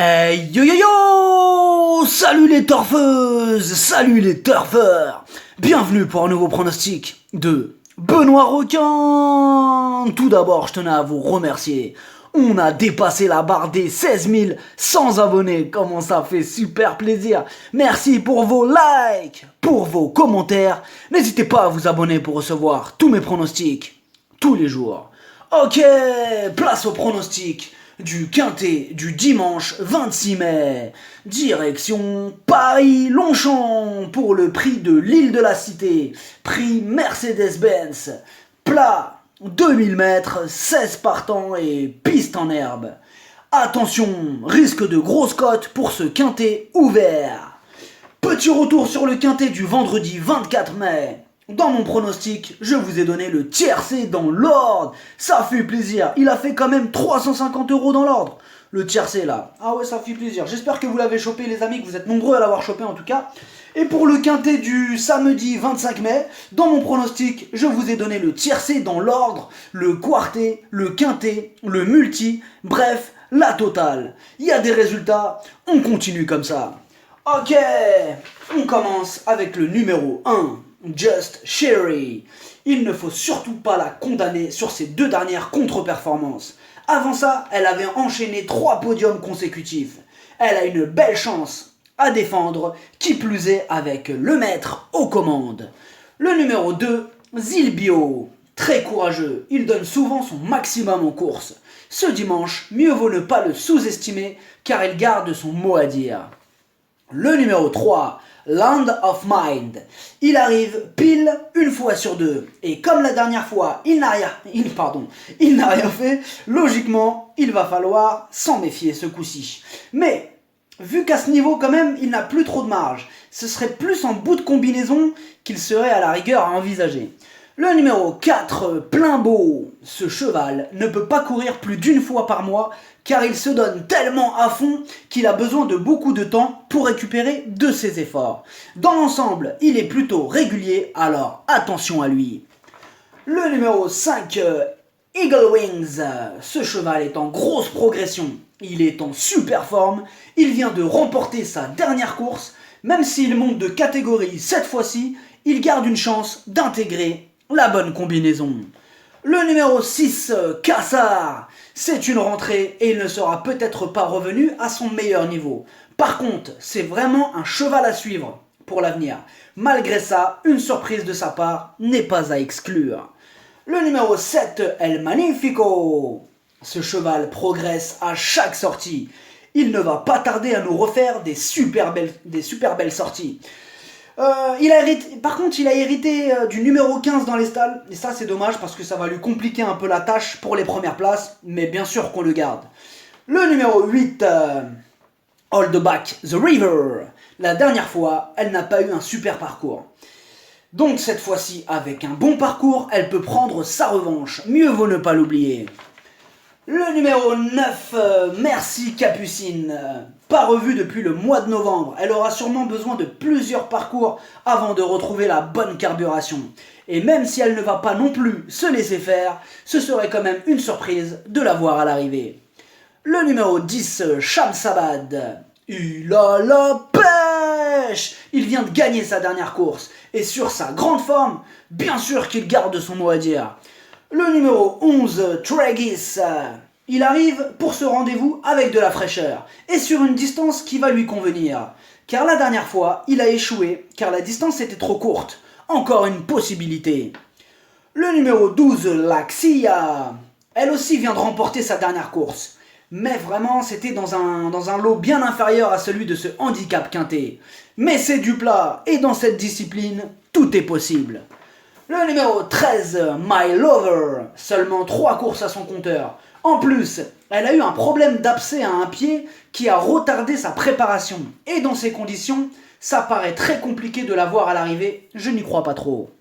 Hey yo yo yo! Salut les torfeuses! Salut les turfeurs! Bienvenue pour un nouveau pronostic de Benoît Requin! Tout d'abord, je tenais à vous remercier. On a dépassé la barre des 16 100 abonnés. Comment ça fait super plaisir! Merci pour vos likes, pour vos commentaires. N'hésitez pas à vous abonner pour recevoir tous mes pronostics tous les jours. Ok, place au pronostic du quintet du dimanche 26 mai. Direction Paris-Longchamp pour le prix de l'île de la Cité. Prix Mercedes-Benz. Plat 2000 mètres, 16 partants et piste en herbe. Attention, risque de grosse cote pour ce quintet ouvert. Petit retour sur le quintet du vendredi 24 mai. Dans mon pronostic, je vous ai donné le tiercé dans l'ordre. Ça fait plaisir. Il a fait quand même 350 € dans l'ordre. Le tiercé là. Ah ouais, ça fait plaisir. J'espère que vous l'avez chopé les amis, que vous êtes nombreux à l'avoir chopé en tout cas. Et pour le quintet du samedi 25 mai, dans mon pronostic, je vous ai donné le tiercé dans l'ordre, le quartet, le quintet, le multi, bref, la totale. Il y a des résultats, on continue comme ça. Ok, on commence avec le numéro 1. Just Sherry. Il ne faut surtout pas la condamner sur ses deux dernières contre-performances. Avant ça, elle avait enchaîné 3 podiums consécutifs. Elle a une belle chance à défendre, qui plus est avec le maître aux commandes. Le numéro 2, Zilbio. Très courageux, il donne souvent son maximum en course. Ce dimanche, mieux vaut ne pas le sous-estimer car il garde son mot à dire. Le numéro 3, Land of Mind. Il arrive pile une fois sur deux. Et comme la dernière fois, il n'a rien fait, logiquement, il va falloir s'en méfier ce coup-ci. Mais, vu qu'à ce niveau quand même, il n'a plus trop de marge, ce serait plus en bout de combinaison qu'il serait à la rigueur à envisager. Le numéro 4, Plein Beau. Ce cheval ne peut pas courir plus d'une fois par mois car il se donne tellement à fond qu'il a besoin de beaucoup de temps pour récupérer de ses efforts. Dans l'ensemble, il est plutôt régulier, alors attention à lui. Le numéro 5, Eagle Wings. Ce cheval est en grosse progression. Il est en super forme. Il vient de remporter sa dernière course. Même s'il monte de catégorie cette fois-ci, il garde une chance d'intégrer la bonne combinaison. Le numéro 6, Cassard. C'est une rentrée et il ne sera peut-être pas revenu à son meilleur niveau. Par contre, c'est vraiment un cheval à suivre pour l'avenir. Malgré ça, une surprise de sa part n'est pas à exclure. Le numéro 7, El Magnifico. Ce cheval progresse à chaque sortie. Il ne va pas tarder à nous refaire des super belles sorties. Par contre, il a hérité du numéro 15 dans les stalles. Et ça, c'est dommage parce que ça va lui compliquer un peu la tâche pour les premières places. Mais bien sûr qu'on le garde. Le numéro 8, Hold Back the River. La dernière fois, elle n'a pas eu un super parcours. Donc cette fois-ci, avec un bon parcours, elle peut prendre sa revanche. Mieux vaut ne pas l'oublier. Le numéro 9, Merci Capucine. Pas revue depuis le mois de novembre. Elle aura sûrement besoin de plusieurs parcours avant de retrouver la bonne carburation. Et même si elle ne va pas non plus se laisser faire, ce serait quand même une surprise de la voir à l'arrivée. Le numéro 10, Shamsabad. Il a la pêche! Il vient de gagner sa dernière course. Et sur sa grande forme, bien sûr qu'il garde son mot à dire. Le numéro 11, Tragis. Il arrive pour ce rendez-vous avec de la fraîcheur et sur une distance qui va lui convenir. Car la dernière fois, il a échoué car la distance était trop courte. Encore une possibilité. Le numéro 12, Laxia. Elle aussi vient de remporter sa dernière course. Mais vraiment, c'était dans un lot bien inférieur à celui de ce handicap quintet. Mais c'est du plat et dans cette discipline, tout est possible. Le numéro 13, My Lover, seulement 3 courses à son compteur. En plus, elle a eu un problème d'abcès à un pied qui a retardé sa préparation. Et dans ces conditions, ça paraît très compliqué de la voir à l'arrivée, je n'y crois pas trop.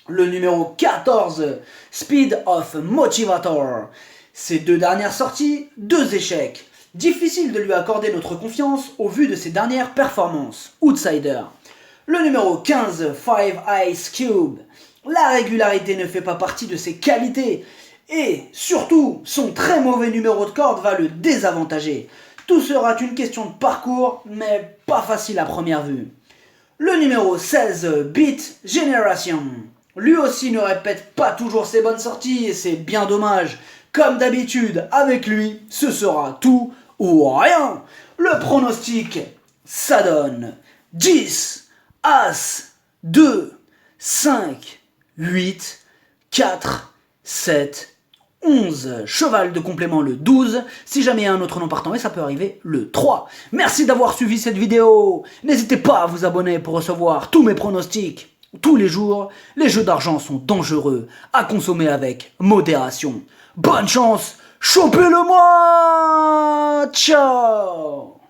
Le numéro 14, Speed of Motivator. Ses 2 dernières sorties, 2 échecs. Difficile de lui accorder notre confiance au vu de ses dernières performances. Outsider. Le numéro 15, Five Ice Cube. La régularité ne fait pas partie de ses qualités. Et surtout, son très mauvais numéro de corde va le désavantager. Tout sera une question de parcours, mais pas facile à première vue. Le numéro 16, Beat Generation. Lui aussi ne répète pas toujours ses bonnes sorties et c'est bien dommage. Comme d'habitude, avec lui, ce sera tout ou rien. Le pronostic, ça donne 10, As, 2, 5, 8, 4, 7, 11. Cheval de complément le 12. Si jamais il y a un autre nom partant, et ça peut arriver le 3. Merci d'avoir suivi cette vidéo. N'hésitez pas à vous abonner pour recevoir tous mes pronostics. Tous les jours, les jeux d'argent sont dangereux, à consommer avec modération. Bonne chance, chopez-le moi. Ciao.